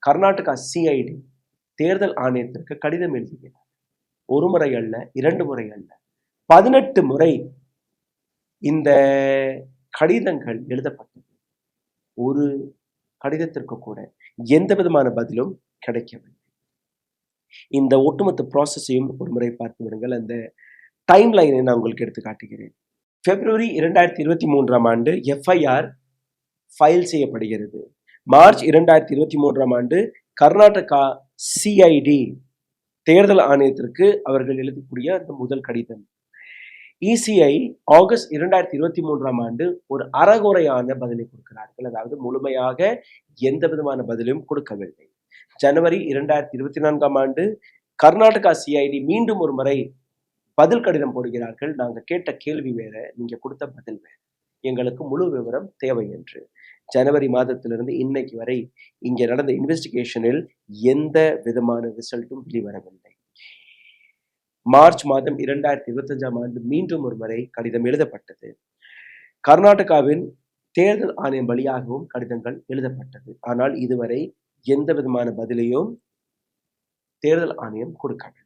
Karnataka CID தேர்தல் ஆணையத்திற்கு கடிதம் எழுதுகிறார். ஒரு முறை அல்ல, 2 முறை அல்ல, 18 முறை இந்த கடிதங்கள் எழுதப்பட்டது. ஒரு கடிதத்திற்கு கூட எந்த விதமான பதிலும் கிடைக்கவில்லை. இந்த ஒட்டுமொத்த ப்ராசஸையும் ஒரு முறை பார்த்து விடுங்கள். அந்த டைம் லைனை நான் உங்களுக்கு எடுத்து காட்டுகிறேன். பிப்ரவரி 2023ஆம் ஆண்டு எஃப்ஐஆர் ஃபைல் செய்யப்படுகிறது. மார்ச் 2023ஆம் ஆண்டு கர்நாடகா சிஐடி தேர்தல் ஆணையத்திற்கு அவர்கள் எழுதக்கூடிய அந்த முதல் கடிதம். இசிஐ ஆகஸ்ட் 2023ஆம் ஆண்டு ஒரு அறகுறையான பதிலை கொடுக்கிறார்கள். அதாவது முழுமையாக எந்த விதமான பதிலும் கொடுக்கவில்லை. ஜனவரி 2024ஆம் ஆண்டு கர்நாடகா சிஐடி மீண்டும் ஒரு முறை பதில் கடிதம் போடுகிறார்கள். நாங்க கேட்ட கேள்வி வேற, நீங்க கொடுத்த பதில் வேற, எங்களுக்கு முழு விவரம் தேவை என்று. ஜனவரி மாதத்திலிருந்து இன்னைக்கு வரை இங்கே நடந்த இன்வெஸ்டிகேஷனில் எந்த விதமான ரிசல்ட்டும் வெளிவரவில்லை. மார்ச் மாதம் 2025ஆம் ஆண்டு மீண்டும் ஒரு முறை கடிதம் எழுதப்பட்டது. கர்நாடகாவின் தேர்தல் ஆணையம் வழியாகவும் கடிதங்கள் எழுதப்பட்டது. ஆனால் இதுவரை எந்த விதமான பதிலையும் தேர்தல் ஆணையம் கொடுக்கவில்லை.